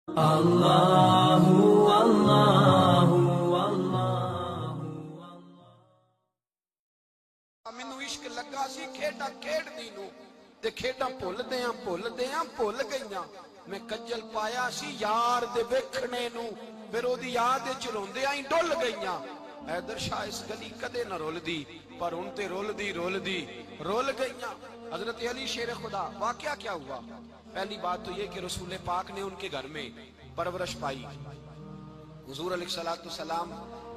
اللہ اللہ اللہ مینوں عشق لگا سی کھیڈا کھیڈدی نوں تے کھیڈاں بھُل گئیاں میں کجل پایا سی یار دے ویکھنے نوں پھر اودی یاد وچ روندیاں ہی ڈل گئیاں حیدر شاہ اس گلی کدے نہ رولدی پر ہن تے رول گئیاں حضرت علی شیر خدا واقعہ کیا ہوا پہلی بات تو یہ کہ رسول پاک نے ان کے گھر میں پرورش پائی حضور علیہ السلام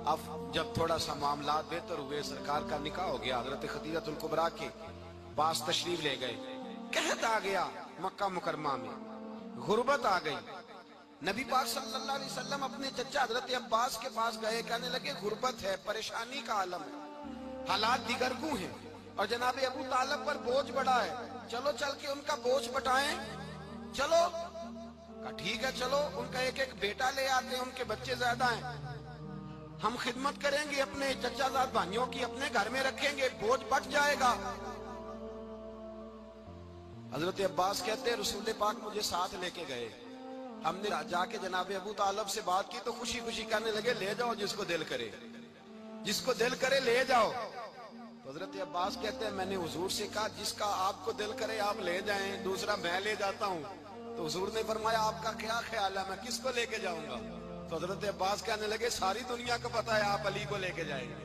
اب جب تھوڑا سا معاملات بہتر ہوئے سرکار کا نکاح ہو گیا حضرت خدیجہ الکبریٰ کے پاس تشریف لے گئے قحط آ گیا مکہ مکرمہ میں غربت آ گئی نبی پاک صلی اللہ علیہ وسلم اپنے چچا حضرت عباس کے پاس گئے کہنے لگے غربت ہے پریشانی کا عالم ہے حالات دیگرگوں ہیں اور جناب ابو طالب پر بوجھ بڑا ہے چلو چل کے ان کا بوجھ بٹائیں چلو کہا ٹھیک ہے چلو ان کا ایک بیٹا لے آتے ہیں ان کے بچے زیادہ ہیں ہم خدمت کریں گے اپنے چچا زاد بھائیوں کی اپنے گھر میں رکھیں گے بوجھ بٹ جائے گا حضرت عباس کہتے ہیں رسول پاک مجھے ساتھ لے کے گئے ہم نے جا کے جناب ابو طالب سے بات کی تو خوشی خوشی کہنے لگے لے جاؤ جس کو دل کرے لے جاؤ تو حضرت عباس کہتے ہیں میں نے حضور سے کہا جس کا آپ کو دل کرے آپ لے جائیں دوسرا میں لے جاتا ہوں تو حضور نے فرمایا آپ کا کیا خیال ہے میں کس کو لے کے جاؤں گا تو حضرت عباس کہنے لگے ساری دنیا کو پتا ہے آپ علی کو لے کے جائیں گے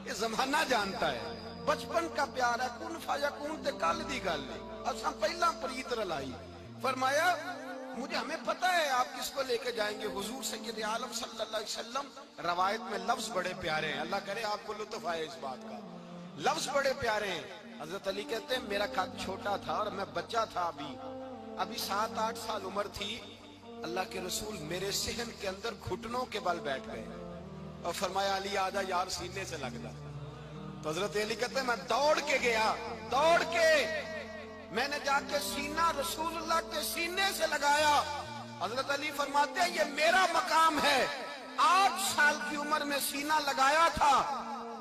یہ زمانہ جانتا ہے بچپن کا پیار ہے کن فیکون تے کل دی گل نہیں اساں پہلا پریت رلائی فرمایا مجھے ہمیں پتا ہے آپ کس کو لے کے جائیں گے حضور سید عالم صلی اللہ علیہ وسلم روایت میں لفظ بڑے پیارے ہیں اللہ کرے آپ کو لطف آئے اس بات کا لفظ بڑے پیارے ہیں حضرت علی کہتے ہیں میرا قد چھوٹا تھا اور میں بچہ تھا ابھی 7-8 سال عمر تھی اللہ کے رسول میرے صحن کے اندر گھٹنوں کے بل بیٹھ گئے اور فرمایا علی آجا یار سینے سے لگ جا تو حضرت علی کہتے ہیں میں دوڑ کے گیا میں نے جا کے سینہ رسول اللہ کے سینے سے لگایا حضرت علی فرماتے ہیں یہ میرا مقام ہے 8 سال کی عمر میں سینہ لگایا تھا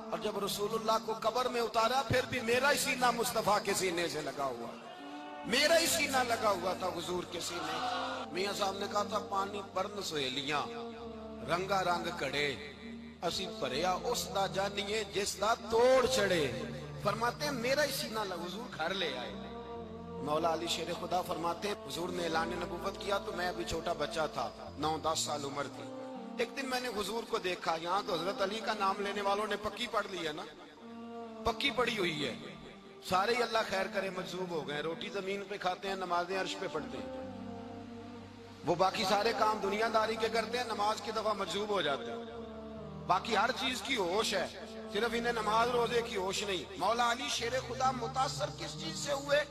اور جب رسول اللہ کو قبر میں اتارا پھر بھی میرا ہی سینہ مصطفیٰ کے سینے سے لگا ہوا میرا ہی سینہ لگا ہوا تھا حضور کے سینے میاں صاحب نے کہا تھا پانی پرن سہیلیاں رنگا رنگ کڑے اسی پریا اس دا جانیے جس دا توڑ چڑے فرماتے ہیں میرا ہی سینہ لگا حضور گھر لے آئے مولا علی شیر خدا فرماتے ہیں حضور نے اعلان نبوت کیا تو میں ابھی چھوٹا بچہ تھا 9-10 سال عمر تھی ایک دن میں نے حضور کو دیکھا یہاں تو حضرت علی کا نام لینے والوں نے پکی پڑھ لی ہے نا پکی پڑھی ہوئی ہے سارے ہی اللہ خیر کرے مجذوب ہو گئے روٹی زمین پہ کھاتے ہیں نمازیں عرش پہ پڑھتے ہیں وہ باقی سارے کام دنیا داری کے کرتے ہیں نماز کی دفعہ مجذوب ہو جاتے ہیں باقی ہر چیز کی ہوش ہے صرف انہیں نماز روزے کی ہوش نہیں مولا علی شیر خدا متاثر کس چیز سے ہوئے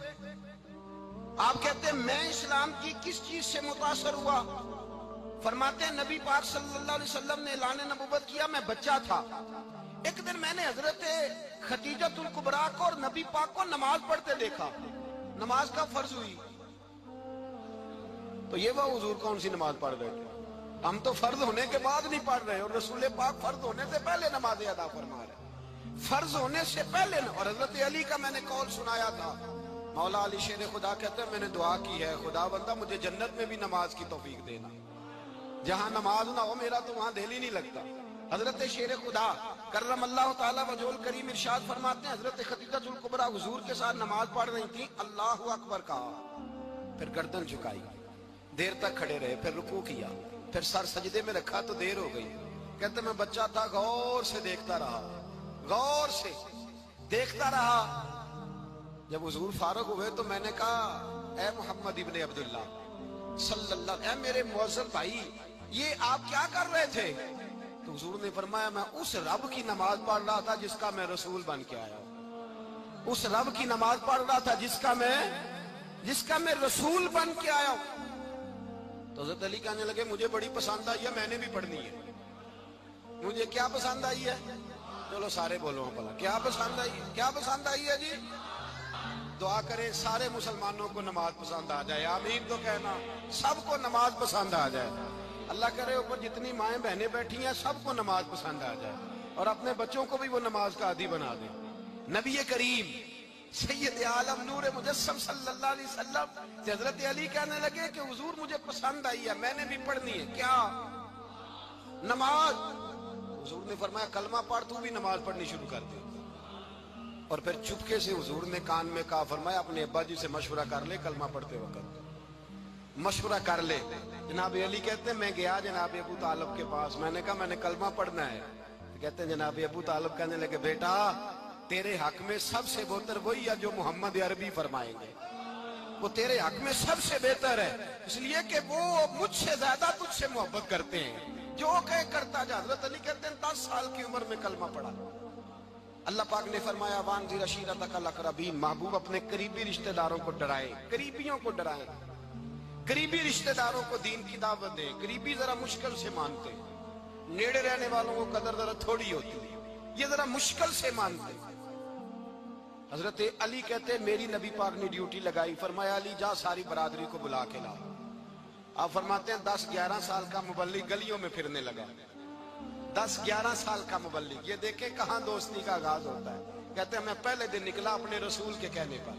آپ کہتے ہیں میں اسلام کی کس چیز سے متاثر ہوا فرماتے ہیں نبی پاک صلی اللہ علیہ وسلم نے اعلان نبوت کیا میں بچہ تھا ایک دن میں نے حضرت خدیجہ الکبریٰ کو اور نبی پاک کو نماز پڑھتے دیکھا نماز کا فرض ہوئی تو یہ وہ حضور کون سی نماز پڑھ رہے تھے ہم تو فرض ہونے کے بعد نہیں پڑھ رہے اور رسول پاک فرض ہونے سے پہلے نماز ادا فرما رہے فرض ہونے سے پہلے اور حضرت علی کا میں نے قول سنایا تھا مولا علی شیر خدا کہتے ہیں میں نے دعا کی ہے خدا بندہ مجھے جنت میں بھی نماز کی توفیق دینا جہاں نماز نہ ہو میرا تو وہاں دل ہی نہیں لگتا حضرت شیر خدا کرم اللہ تعالیٰ وجہہ کریم ارشاد فرماتے ہیں حضرت خدیجہ الکبریٰ حضور کے ساتھ نماز پڑھ رہی تھی اللہ اکبر کہا پھر گردن جھکائی دیر تک کھڑے رہے پھر رکوع کیا پھر سر سجدے میں رکھا تو دیر ہو گئی کہتے میں بچہ تھا غور سے دیکھتا رہا جب حضور فارغ ہوئے تو میں نے کہا اے محمد ابن عبداللہ صلی اللہ اے میرے معزز بھائی یہ آپ کیا کر رہے تھے تو حضور نے فرمایا میں اس رب کی نماز پڑھ رہا تھا جس کا میں رسول بن کے آیا ہوں اس رب کی نماز پڑھ رہا تھا جس کا میں رسول بن کے آیا ہوں تو حضرت علی کہنے لگے مجھے بڑی پسند آئی ہے میں نے بھی پڑھنی ہے مجھے کیا پسند آئی ہے چلو سارے بولو بھلا کیا پسند آئی ہے جی دعا کریں سارے مسلمانوں کو نماز پسند آ جائے آمین تو کہنا سب کو نماز پسند آ جائے اللہ کرے اوپر جتنی مائیں بہنیں بیٹھی ہیں سب کو نماز پسند آ جائے اور اپنے بچوں کو بھی وہ نماز کا عادی بنا دیں نبی کریم سید عالم نور مجسم صلی اللہ علیہ وسلم سے حضرت علی کہنے لگے کہ حضور مجھے پسند آئی ہے، میں نے بھی پڑھنی ہے۔ کیا؟ نماز۔ حضور نے فرمایا کلمہ پڑھ، تو بھی نماز پڑھنی شروع کر دے۔ اور پھر چپکے سے حضور نے کان میں کہا، فرمایا اپنے ابا جی سے مشورہ کر لے کلمہ پڑھتے وقت، مشورہ کر لے۔ جناب علی کہتے ہیں میں گیا جناب ابو طالب کے پاس، میں نے کہا میں نے کلمہ پڑھنا ہے۔ کہتے ہیں جناب ابو طالب کہنے لگے بیٹا تیرے حق میں سب سے بہتر وہی ہے جو محمد عربی فرمائیں گے، وہ تیرے حق میں سب سے بہتر ہے، اس لیے کہ وہ مجھ سے زیادہ تجھ سے محبت کرتے ہیں، جو کہے کرتا جا۔ حضرت علی کہتے ہیں 10 سال کی عمر میں کلمہ پڑھا۔ اللہ پاک نے فرمایا وانذر عشیرتک الاقربین، محبوب اپنے قریبی رشتہ داروں کو ڈرائے، قریبیوں کو ڈرائیں، قریبی رشتہ داروں کو دین کی دعوت دیں۔ قریبی ذرا مشکل سے مانتے، نیڑے رہنے والوں کو قدر ذرا تھوڑی ہوتی ہے، یہ ذرا مشکل سے مانتے۔ حضرت علی کہتے ہیں میری نبی پاک نے ڈیوٹی لگائی، فرمایا علی جا ساری برادری کو بلا کے لا۔ آپ فرماتے ہیں 10-11 سال کا مبلغ گلیوں میں پھرنے لگا، 10-11 سال کا مبلغ۔ یہ دیکھیں کہاں دوستی کا آغاز ہوتا ہے۔ کہتے ہیں میں پہلے دن نکلا اپنے رسول کے کہنے پر،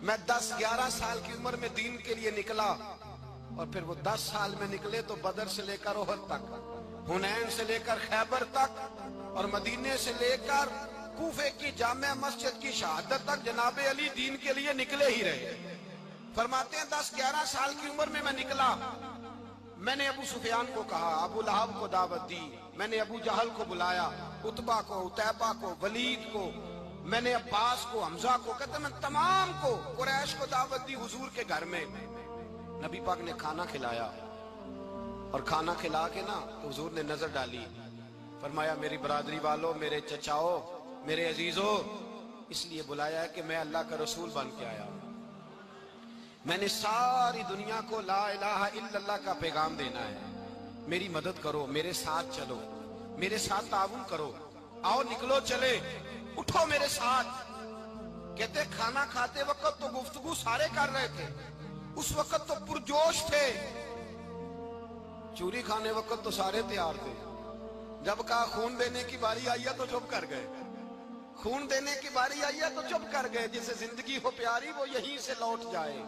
میں 10-11 سال کی عمر میں دین کے لیے نکلا، اور پھر وہ 10 سال میں نکلے تو بدر سے لے کر احد تک، حنین سے لے کر خیبر تک، اور مدینے سے لے کر کوفے کی جامع مسجد کی شہادت تک جناب علی دین کے لیے نکلے ہی رہے۔ فرماتے ہیں 10-11 سال کی عمر میں نکلا، میں نے ابو سفیان کو کہا، ابو لہب کو دعوت دی، میں نے ابو جہل کو بلایا، عتبہ کو، عتیبہ کو، ولید کو، میں نے عباس کو، حمزہ کو، کہتے میں تمام کو، قریش کو دعوت دی حضور کے گھر میں۔ نبی پاک نے کھانا کھلایا، اور کھانا کھلا کے نا تو حضور نے نظر ڈالی، فرمایا میری برادری والوں، میرے چچاؤ، میرے عزیزو، اس لیے بلایا ہے کہ میں اللہ کا رسول بن کے آیا ہوں، میں نے ساری دنیا کو لا الہ الا اللہ کا پیغام دینا ہے، میری مدد کرو، میرے ساتھ چلو، میرے ساتھ تعاون کرو، آؤ نکلو چلے، اٹھو میرے ساتھ۔ کہتے کھانا کھاتے وقت تو گفتگو سارے کر رہے تھے، اس وقت تو پرجوش تھے، چوری کھانے وقت تو سارے تیار تھے، جب کہا خون دینے کی باری آئی ہے تو چپ کر گئے، خون دینے کی باری آئی ہے تو چپ کر گئے، جسے زندگی ہو پیاری وہ یہیں سے لوٹ جائے،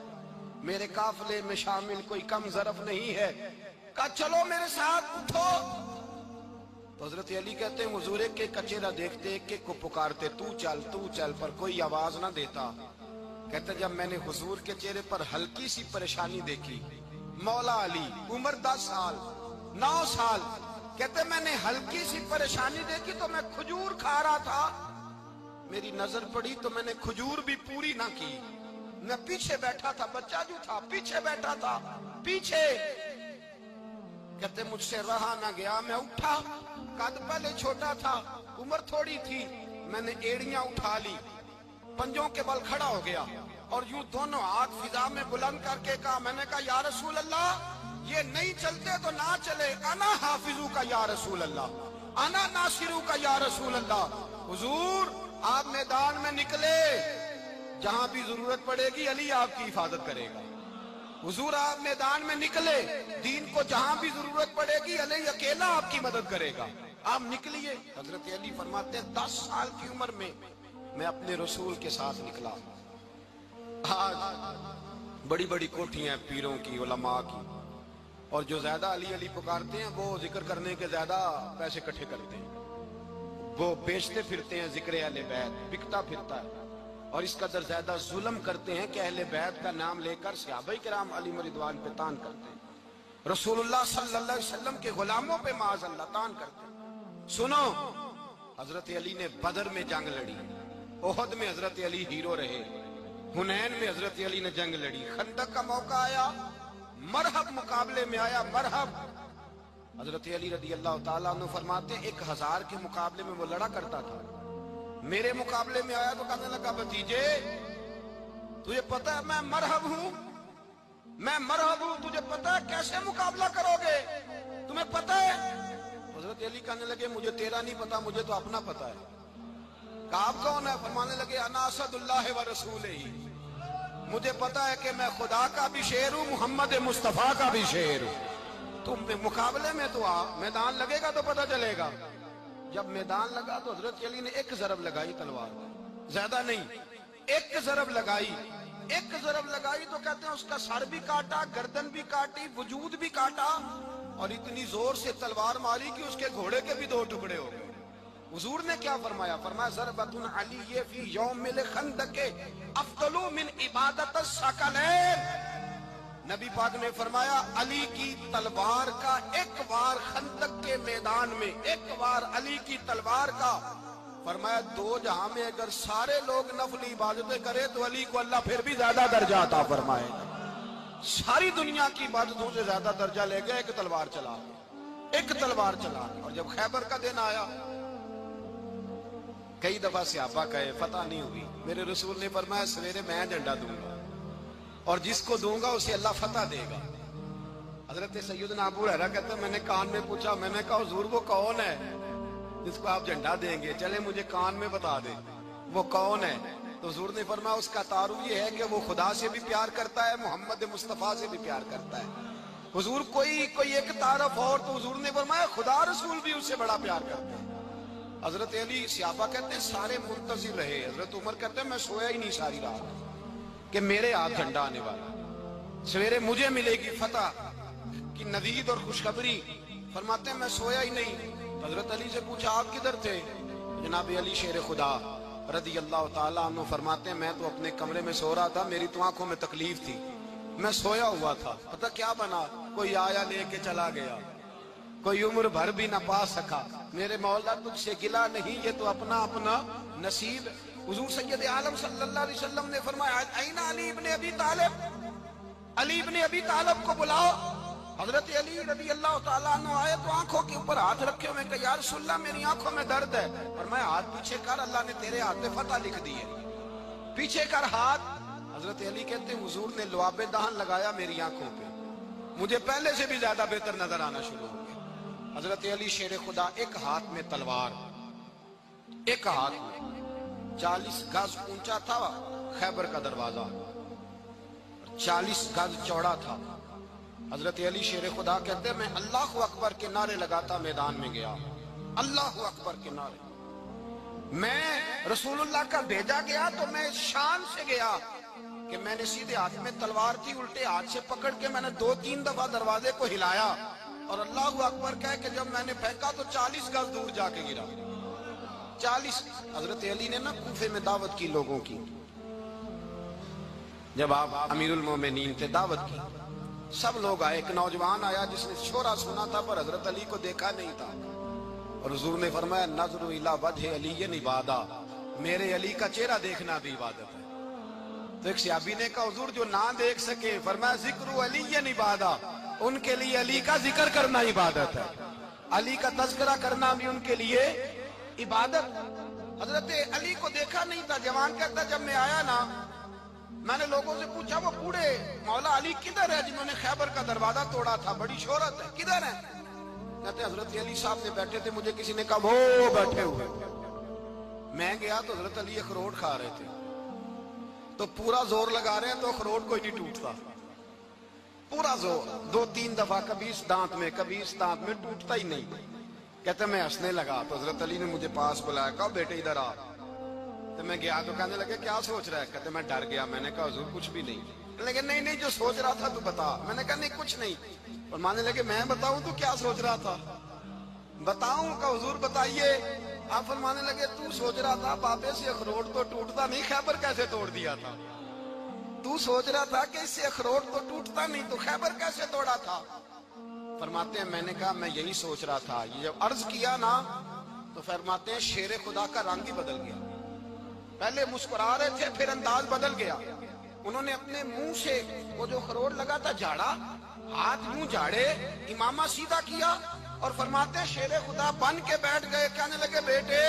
میرے قافلے میں شامل کوئی کم ظرف نہیں ہے، کہا چلو میرے ساتھ اٹھو۔ تو حضرت علی کہتے ہیں حضور ایک ایک کا چہرہ دیکھتے، ایک ایک کو پکارتے، تو چل، پر کوئی آواز نہ دیتا۔ کہتے جب میں نے حضور کے چہرے پر ہلکی سی پریشانی دیکھی، مولا علی عمر 10 سال 9 سال، کہتے میں نے ہلکی سی پریشانی دیکھی تو میں کھجور کھا رہا تھا، میری نظر پڑی تو میں نے کھجور بھی پوری نہ کی، میں پیچھے بیٹھا تھا، بچہ جو تھا پیچھے بیٹھا تھا، پیچھے۔ کہتے مجھ سے رہا نہ گیا، میں اٹھا، قد پہلے چھوٹا تھا، عمر تھوڑی تھی، میں نے ایڑیاں اٹھا لی، پنجوں کے بل کھڑا ہو گیا، اور یوں دونوں ہاتھ فضا میں بلند کر کے کہا، میں نے کہا یا رسول اللہ یہ نہیں چلتے تو نہ چلے، انا حافظو کا یا رسول اللہ، انا ناصرو کا یا رسول اللہ۔ حضور آپ میدان میں نکلے، جہاں بھی ضرورت پڑے گی علی آپ کی حفاظت کرے گا، حضور آپ میدان میں نکلے، دین کو جہاں بھی ضرورت پڑے گی علی اکیلا آپ کی مدد کرے گا، آپ نکلیے۔ حضرت علی فرماتے ہیں 10 سال کی عمر میں میں اپنے رسول کے ساتھ نکلا۔ آج بڑی بڑی کوٹھیاں پیروں کی، علماء کی، اور جو زیادہ علی علی پکارتے ہیں وہ ذکر کرنے کے زیادہ پیسے اکٹھے کرتے ہیں، وہ بیچتے پھرتے ہیں ذکر اہل بیت، بکتا پھرتا ہے، اور اس قدر زیادہ ظلم کرتے ہیں کہ اہل بیت کا نام لے کر صحابہ کرام علی رضوان پہ تان کرتے ہیں، رسول اللہ صلی اللہ علیہ وسلم کے غلاموں پہ معاذ اللہ تان کرتے ہیں۔ سنو، حضرت علی نے بدر میں جنگ لڑی، احد میں حضرت علی ہیرو رہے، حنین میں حضرت علی نے جنگ لڑی، خندق کا موقع آیا، مرحب مقابلے میں آیا، مرحب۔ حضرت علی رضی اللہ تعالیٰ عنہ فرماتے ہیں 1000 کے مقابلے میں وہ لڑا کرتا تھا، میرے مقابلے میں آیا تو کہنے لگا بھتیجے تجھے پتا ہے میں مرحب ہوں، میں مرحب ہوں، تجھے پتا ہے کیسے مقابلہ کرو گے، تمہیں پتا ہے؟ حضرت علی کہنے لگے مجھے تیرا نہیں پتا، مجھے تو اپنا پتا ہے۔ کہا آپ کون ہے؟ فرمانے لگے انا اسد اللہ و رسولہ، مجھے پتا ہے کہ میں خدا کا بھی شیر ہوں، محمد مصطفیٰ کا بھی شیر ہوں، تم مقابلے میں تو آ، میدان لگے گا تو پتہ چلے گا۔ جب میدان لگا تو حضرت علی نے ایک ضرب لگائی تلوار، زیادہ نہیں، ایک ضرب لگائی تو کہتے ہیں اس کا سر بھی کاٹا، گردن بھی کاٹی، وجود بھی کاٹا، اور اتنی زور سے تلوار ماری کہ اس کے گھوڑے کے بھی 2 ٹکڑے ہو گئے۔ حضور نے کیا فرمایا؟ فرمایا ضربۃ علی فی یوم الخندق افضل من عبادت الثقلین۔ نبی پاک نے فرمایا علی کی تلوار کا ایک وار خندق کے میدان میں، ایک وار علی کی تلوار کا، فرمایا 2 جہاں میں اگر سارے لوگ نفل عبادتیں کرے تو علی کو اللہ پھر بھی زیادہ درجہ عطا فرمائے گا۔ ساری دنیا کی عبادتوں سے زیادہ درجہ لے گیا ایک تلوار چلا، ایک تلوار چلا۔ اور جب خیبر کا دن آیا، کئی دفعہ صحابہ کہے فتح نہیں ہوئی، میرے رسول نے فرمایا سویرے میں جھنڈا دوں گا اور جس کو دوں گا اسے اللہ فتح دے گا۔ حضرت سیدنا ابو ہریرہ کہتے ہیں میں نے کان میں پوچھا، میں نے کہا حضور وہ کون ہے جس کو آپ جھنڈا دیں گے؟ چلے مجھے کان میں بتا دیں وہ کون ہے۔ تو حضور نے فرمایا اس کا تعارف یہ ہے کہ وہ خدا سے بھی پیار کرتا ہے، محمد مصطفیٰ سے بھی پیار کرتا ہے۔ حضور کوئی ایک تعارف اور، تو حضور نے فرمایا خدا رسول بھی اس سے بڑا پیار کرتا ہے۔ حضرت علی، صحابہ کہتے ہیں سارے منتظر رہے۔ حضرت عمر کہتے ہیں میں سویا ہی نہیں ساری رات کہ میرے ہاتھ جھنڈا آنے والا، سویرے مجھے ملے گی فتح کی نوید اور خوشخبری۔ فرماتے ہیں میں سویا ہی نہیں۔ حضرت علی سے پوچھا آپ کدھر تھے؟ جناب علی شیر خدا رضی اللہ تعالیٰ عنہ فرماتے ہیں میں تو اپنے کمرے میں سو رہا تھا، میری تو آنکھوں میں تکلیف تھی، میں سویا ہوا تھا، پتہ کیا بنا، کوئی آیا لے کے چلا گیا، کوئی عمر بھر بھی نہ پا سکا۔ میرے مولا تجھ سے گلا نہیں، یہ تو اپنا اپنا نصیب۔ حضور سید عالم صلی اللہ علیہ وسلم نے فرمایا این علی ابن ابی طالب، علی ابن ابی طالب کو بلاؤ۔ حضرت علی رضی اللہ تعالیٰ عنہ آئے تو آنکھوں کے اوپر ہاتھ رکھے ہوئے کہ یا رسول اللہ میری آنکھوں میں درد ہے، فرمایا ہاتھ پیچھے کر، اللہ نے تیرے ہاتھ میں فتح لکھ دی ہے، پیچھے کر ہاتھ۔ حضرت علی کہتے ہیں حضور نے لعاب دہن لگایا میری آنکھوں پہ، مجھے پہلے سے بھی زیادہ بہتر نظر آنا شروع ہو گیا۔ حضرت علی شیر خدا ایک ہاتھ میں تلوار، ایک ہاتھ میں 40 گز اونچا تھا خیبر کا دروازہ، 40 گز چوڑا تھا۔ حضرت علی شیر خدا کہتے ہیں میں اللہ اکبر کے نعرے لگاتا میدان میں گیا، اللہ اکبر کے نعرے۔ میں رسول اللہ کا بھیجا گیا تو میں شان سے گیا کہ میں نے سیدھے ہاتھ میں تلوار تھی، الٹے ہاتھ سے پکڑ کے میں نے 2-3 دفعہ دروازے کو ہلایا اور اللہ اکبر کہہ کہ جب میں نے پھینکا تو 40 گز دور جا کے گرا، 40۔ حضرت علی نے نا کوفے میں دعوت کی لوگوں کی، جب آپ امیر المومنین تھے دعوت کی، سب لوگ آئے، ایک نوجوان آیا جس نے شورا سنا تھا پر حضرت علی کو دیکھا نہیں تھا، اور حضور نے فرمایا نظر الی وجہ علی عبادہ، میرے علی کا چہرہ دیکھنا بھی عبادت ہے۔ تو ایک صحابی نے کہا حضور جو نہ دیکھ سکے، فرمایا ذکر علی عبادہ، ان کے لیے علی کا ذکر کرنا عبادت ہے، علی کا تذکرہ کرنا بھی ان کے لیے عبادت۔ حضرت علی کو دیکھا نہیں تھا، جوان کہتا جب میں آیا نا میں نے لوگوں سے پوچھا وہ بوڑھے مولا علی کدھر ہے جنہوں نے خیبر کا دروازہ توڑا تھا، بڑی شہرت ہے، کدھر ہے؟ کہتے حضرت علی صاحب نے بیٹھے تھے، مجھے کسی نے کہا وہ بیٹھے ہوئے۔ میں گیا تو حضرت علی اخروٹ کھا رہے تھے، تو پورا زور لگا رہے ہیں تو اخروٹ کوئی نہیں ٹوٹتا، پورا زور 2-3 دفعہ، کبھی اس دانت میں کبھی اس دانت میں، ٹوٹتا ہی نہیں۔ کہتے میں ہنسنے لگا تو حضرت علی نے مجھے پاس بلایا، کہا بیٹے ادھر آ۔ تو میں گیا تو کہنے لگے کیا سوچ رہا ہے؟ کہتے میں ڈر گیا، میں نے کہا حضور کچھ بھی نہیں۔ کہنے لگے نہیں جو سوچ رہا تھا تو بتا۔ میں نے کہا نہیں کچھ نہیں۔ فرمانے لگے میں بتاؤں تو کیا سوچ رہا تھا؟ بتاؤں؟ کہ حضور بتائیے۔ آپ فرمانے لگے تو سوچ رہا تھا بابے سے اخروٹ تو ٹوٹتا نہیں، خیبر کیسے توڑ دیا تھا؟ تو سوچ رہا تھا کہ اس سے اخروٹ تو ٹوٹتا نہیں تو خیبر کیسے توڑا تھا؟ فرماتے ہیں میں نے کہا میں یہی سوچ رہا تھا۔ یہ جب عرض کیا نا تو فرماتے ہیں شیر خدا کا رنگ ہی بدل گیا، پہلے مسکرا رہے تھے پھر انداز بدل گیا۔ انہوں نے اپنے منہ سے وہ جو خروٹ لگا تھا جھاڑا، ہاتھ یوں جھاڑے، امامہ سیدھا کیا اور فرماتے ہیں شیر خدا بن کے بیٹھ گئے، کہنے لگے بیٹے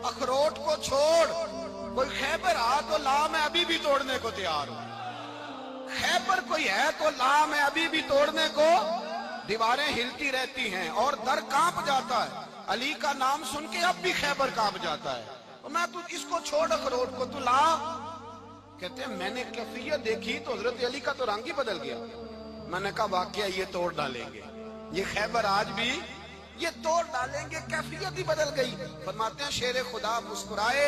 اخروٹ کو چھوڑ، کوئی خیبر آ تو لا، میں ابھی بھی توڑنے کو تیار ہوں، خیبر کوئی ہے تو لا، میں ابھی بھی توڑنے کو۔ دیواریں ہلتی رہتی ہیں اور در کانپ جاتا ہے، علی کا نام سن کے اب بھی خیبر کانپ جاتا ہے، میں تو اس کو چھوڑ اخروٹ کو تو لا۔ کہتے ہیں میں نے کیفیت دیکھی تو حضرت علی کا تو رنگ ہی بدل گیا۔ میں نے کہا واقعہ یہ توڑ ڈالیں گے، یہ خیبر آج بھی یہ توڑ ڈالیں گے، کیفیت ہی بدل گئی۔ فرماتے ہیں شیر خدا مسکرائے،